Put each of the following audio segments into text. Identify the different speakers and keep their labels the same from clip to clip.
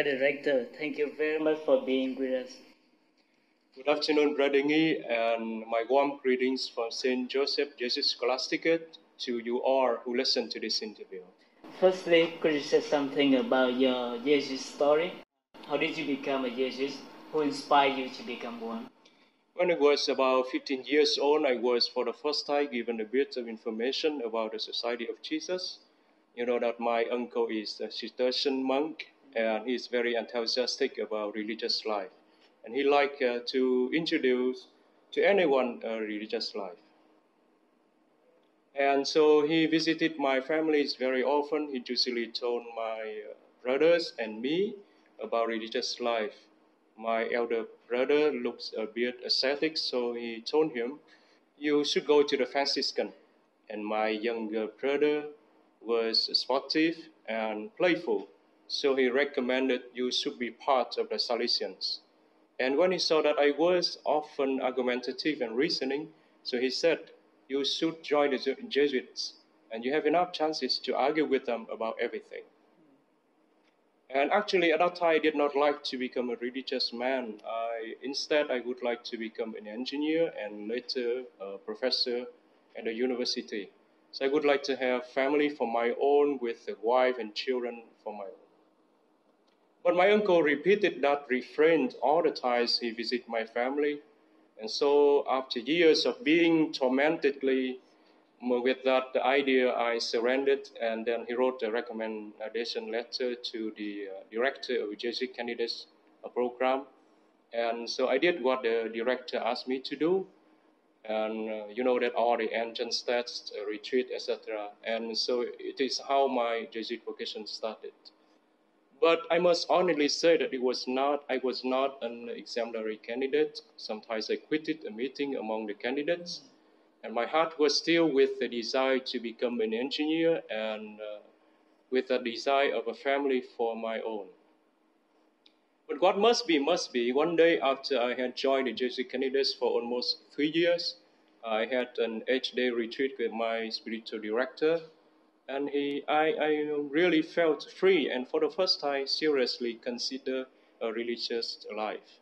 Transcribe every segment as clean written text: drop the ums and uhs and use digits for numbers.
Speaker 1: Brother Rector. Thank you very much for being with us.
Speaker 2: Good afternoon, Brother Nghi, and my warm greetings from St. Joseph Jesuit Scholasticate to you all who listen to this interview.
Speaker 1: Firstly, could you say something about your Jesuit story? How did you become a Jesuit? Who inspired you to become one?
Speaker 2: When I was about 15 years old, I was for the first time given a bit of information about the Society of Jesus. You know that my uncle is a Cistercian monk, and he's very enthusiastic about religious life. And he liked to introduce to anyone a religious life. And so he visited my families very often. He usually told my brothers and me about religious life. My elder brother looks a bit ascetic, so he told him, "You should go to the Franciscan." And my younger brother was sportive and playful, so he recommended you should be part of the Salesians. And when he saw that I was often argumentative and reasoning, so he said, "You should join the Jesuits, and you have enough chances to argue with them about everything." And actually, at that time, I did not like to become a religious man. Instead, I would like to become an engineer and later a professor at a university. So I would like to have family for my own with a wife and children for my own. But my uncle repeated that refrain all the times he visited my family. And so after years of being tormentedly with that idea, I surrendered, and then he wrote a recommendation letter to the director of the Jesuit candidates program. And so I did what the director asked me to do. And you know that all the entrance tests, retreat, etc. And so it is how my Jesuit vocation started. But I must honestly say that I was not an exemplary candidate. Sometimes I quitted a meeting among the candidates, and my heart was still with the desire to become an engineer and with the desire of a family for my own. But what must be, must be. One day after I had joined the Jesuit candidates for almost 3 years, I had an 8-day retreat with my spiritual director. And I really felt free, and for the first time, seriously consider a religious life.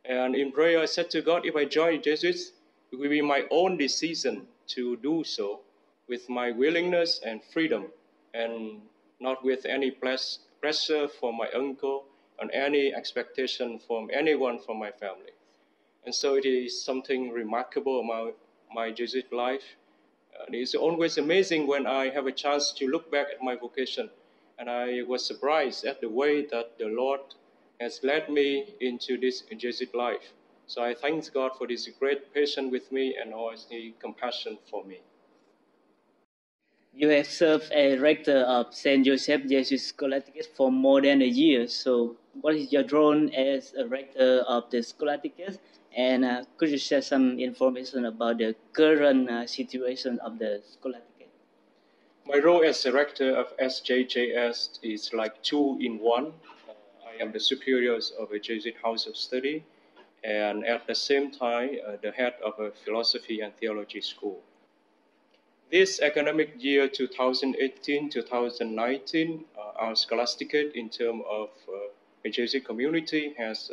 Speaker 2: And in prayer, I said to God, if I join Jesuits, it will be my own decision to do so with my willingness and freedom, and not with any pressure from my uncle and any expectation from anyone from my family. And so it is something remarkable about my Jesuit life. It's always amazing when I have a chance to look back at my vocation, and I was surprised at the way that the Lord has led me into this Jesuit life. So I thank God for this great patience with me and always His compassion for me.
Speaker 1: You have served as rector of St. Joseph Jesuit Scholasticate for more than a year. So, what is your role as a rector of the Scholasticate? And could you share some information about the current situation of the Scholasticate?
Speaker 2: My role as a rector of SJJS is like 2 in 1. I am the superior of a Jesuit house of study, and at the same time, the head of a philosophy and theology school. This academic year 2018-2019, our Scholasticate in terms of a Jesuit community has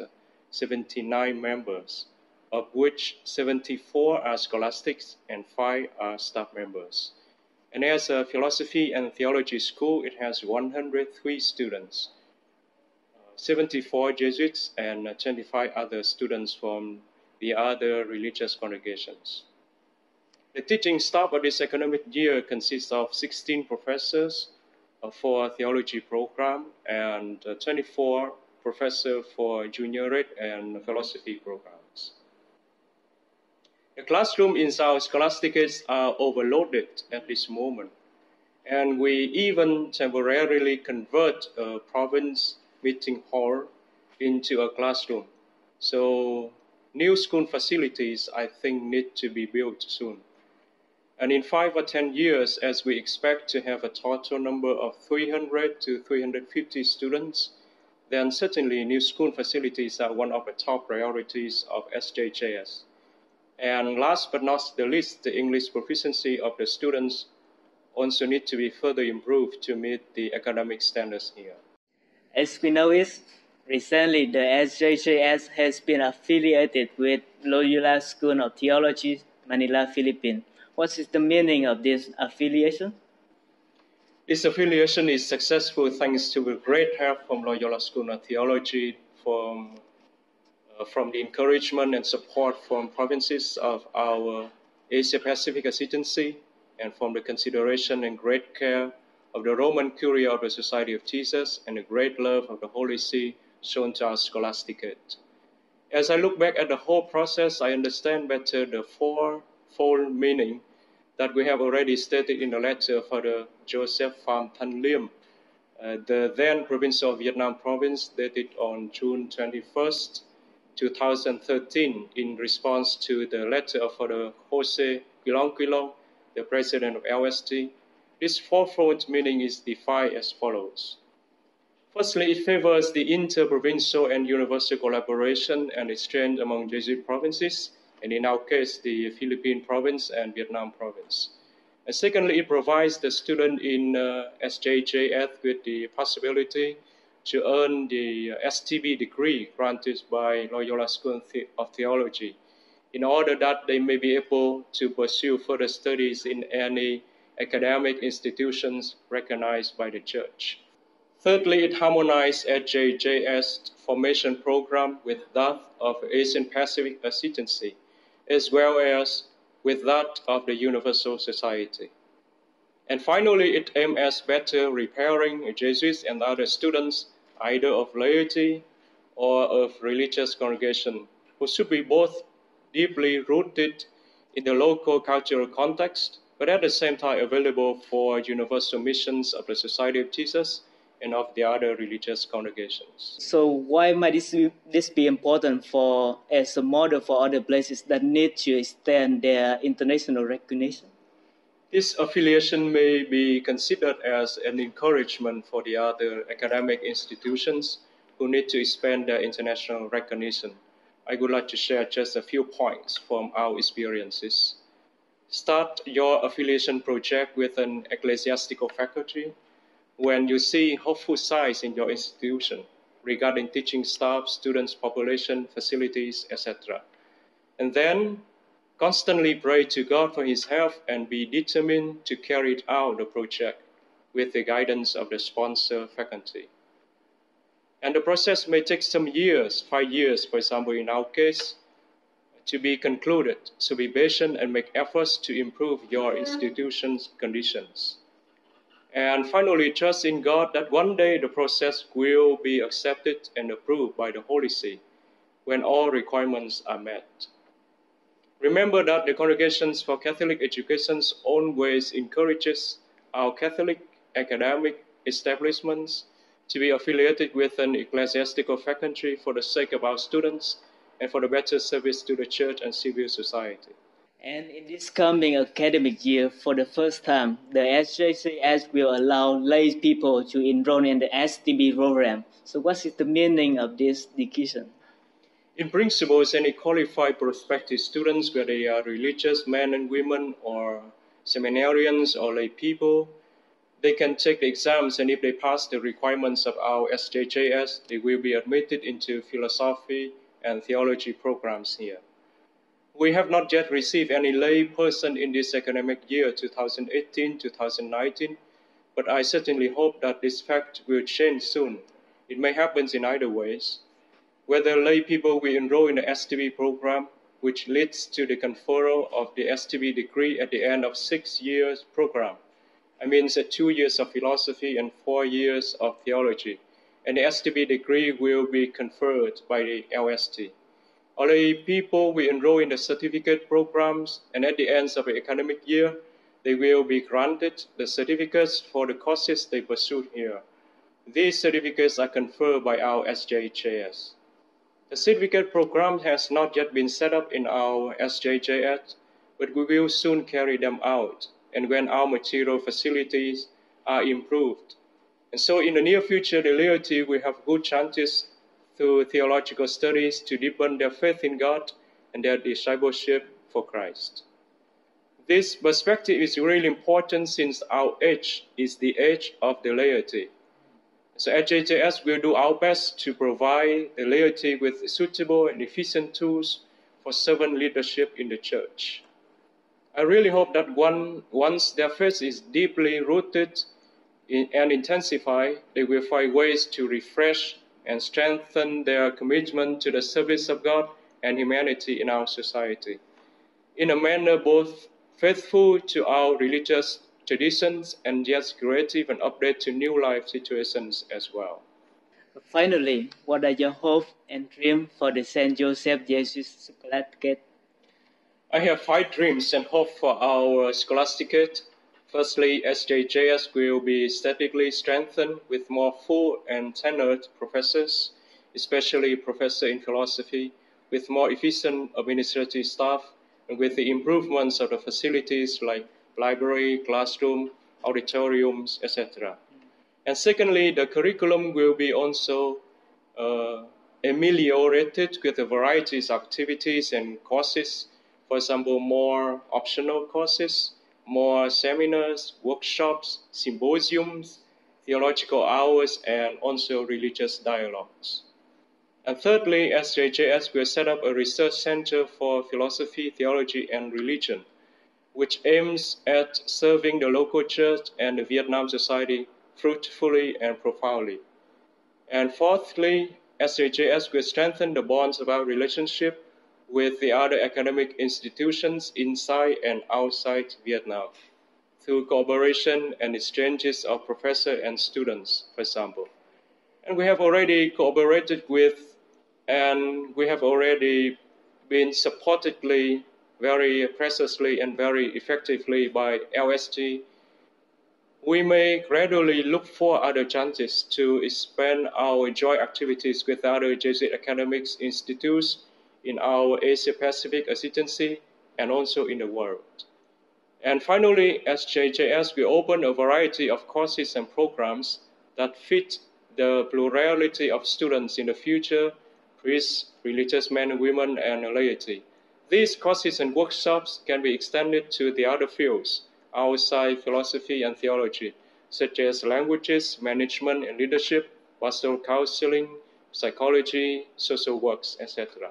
Speaker 2: 79 members, of which 74 are scholastics and 5 are staff members. And as a philosophy and theology school, it has 103 students, 74 Jesuits and 25 other students from the other religious congregations. The teaching staff of this academic year consists of 16 professors for a theology program and 24 professors for juniorate and philosophy programs. The classroom in our scholasticates are overloaded at this moment, and we even temporarily convert a province meeting hall into a classroom. So new school facilities, I think, need to be built soon. And in 5 or 10 years, as we expect to have a total number of 300 to 350 students, then certainly new school facilities are one of the top priorities of SJJS. And last but not the least, the English proficiency of the students also need to be further improved to meet the academic standards here.
Speaker 1: As we know it, recently the SJJS has been affiliated with Loyola School of Theology, Manila, Philippines. What is the meaning of this affiliation?
Speaker 2: This affiliation is successful thanks to the great help from Loyola School of Theology, from the encouragement and support from provinces of our Asia-Pacific Constituency, and from the consideration and great care of the Roman Curia of the Society of Jesus, and the great love of the Holy See shown to our scholasticate. As I look back at the whole process, I understand better the fourfold meaning that we have already stated in the letter of Father Joseph Pham Thanh Liêm, the then Provincial of Vietnam Province, dated on June 21st, 2013, in response to the letter of Father Jose Quilong, the President of LST. This fourfold meaning is defined as follows. Firstly, it favors the inter-provincial and universal collaboration and exchange among Jesuit provinces, and in our case, the Philippine province and Vietnam province. And secondly, it provides the student in SJJF with the possibility to earn the STB degree granted by Loyola School of Theology, in order that they may be able to pursue further studies in any academic institutions recognized by the Church. Thirdly, it harmonized SJJ's formation program with that of Asian Pacific Constituency, as well as with that of the Universal Society. And finally, it aimed at better preparing Jesuits and other students, either of laity or of religious congregation, who should be both deeply rooted in the local cultural context, but at the same time available for universal missions of the Society of Jesus and of the other religious congregations.
Speaker 1: So why might this be important for as a model for other places that need to extend their international recognition?
Speaker 2: This affiliation may be considered as an encouragement for the other academic institutions who need to expand their international recognition. I would like to share just a few points from our experiences. Start your affiliation project with an ecclesiastical faculty when you see hopeful signs in your institution regarding teaching staff, students, population, facilities, etc. And then constantly pray to God for His help and be determined to carry out the project with the guidance of the sponsor faculty. And the process may take some years, 5 years, for example, in our case, to be concluded. So be patient and make efforts to improve your institution's conditions. And finally, trust in God that one day the process will be accepted and approved by the Holy See when all requirements are met. Remember that the Congregations for Catholic Education always encourages our Catholic academic establishments to be affiliated with an ecclesiastical faculty for the sake of our students and for the better service to the Church and civil society.
Speaker 1: And in this coming academic year, for the first time, the SJCS will allow lay people to enroll in the STB program. So what is the meaning of this decision?
Speaker 2: In principle, any qualified prospective students, whether they are religious men and women or seminarians or lay people, they can take the exams, and if they pass the requirements of our SJJS, they will be admitted into philosophy and theology programs here. We have not yet received any lay person in this academic year 2018-2019, but I certainly hope that this fact will change soon. It may happen in either ways. Whether lay people will enroll in the STB program, which leads to the conferral of the STB degree at the end of 6 years program. I mean, it's 2 years of philosophy and 4 years of theology, and the STB degree will be conferred by the LST. Only people will enroll in the certificate programs, and at the end of the academic year, they will be granted the certificates for the courses they pursued here. These certificates are conferred by our SJJS. The certificate program has not yet been set up in our SJJS, but we will soon carry them out, and when our material facilities are improved. And so in the near future, the laity will have good chances through theological studies to deepen their faith in God and their discipleship for Christ. This perspective is really important since our age is the age of the laity. So at JJS, we'll do our best to provide the laity with suitable and efficient tools for servant leadership in the church. I really hope that once their faith is deeply rooted and intensified, they will find ways to refresh and strengthen their commitment to the service of God and humanity in our society, in a manner both faithful to our religious traditions and yet creative and update to new life situations as well.
Speaker 1: Finally, what are your hopes and dreams for the Saint Joseph Jesuit Scholasticate?
Speaker 2: I have 5 dreams and hope for our scholasticate. Firstly, SJJS will be steadily strengthened with more full and tenured professors, especially professor in philosophy, with more efficient administrative staff, and with the improvements of the facilities like library, classroom, auditoriums, etc. And secondly, the curriculum will be also ameliorated with a variety of activities and courses. For example, more optional courses, more seminars, workshops, symposiums, theological hours, and also religious dialogues. And thirdly, SJJS will set up a research center for philosophy, theology, and religion, which aims at serving the local church and the Vietnam society fruitfully and profoundly. And fourthly, SJJS will strengthen the bonds of our relationship with the other academic institutions inside and outside Vietnam through cooperation and exchanges of professors and students, for example. And we have already cooperated with, and we have already been supportedly, very preciously and very effectively by LST. We may gradually look for other chances to expand our joint activities with other Jesuit academic institutes in our Asia-Pacific assistancy and also in the world. And finally, SJJS will open a variety of courses and programs that fit the plurality of students in the future, priests, religious men and women, and laity. These courses and workshops can be extended to the other fields outside philosophy and theology, such as languages, management and leadership, pastoral counseling, psychology, social works, etc.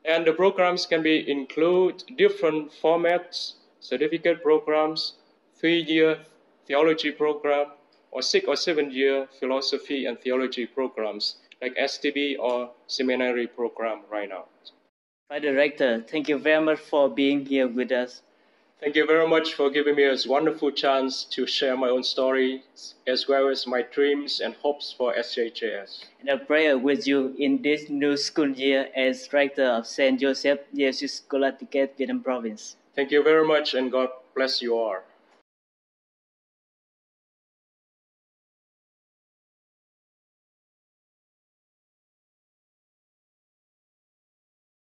Speaker 2: And the programs can include different formats: certificate programs, 3-year theology program, or 6 or 7-year philosophy and theology programs like STB or seminary program right now.
Speaker 1: Father Rector, thank you very much for being here with us.
Speaker 2: Thank you very much for giving me a wonderful chance to share my own stories as well as my dreams and hopes for SJJS.
Speaker 1: And a prayer with you in this new school year as Rector of Saint Joseph Jesuit Scholasticate Vietnam Province.
Speaker 2: Thank you very much and God bless you all.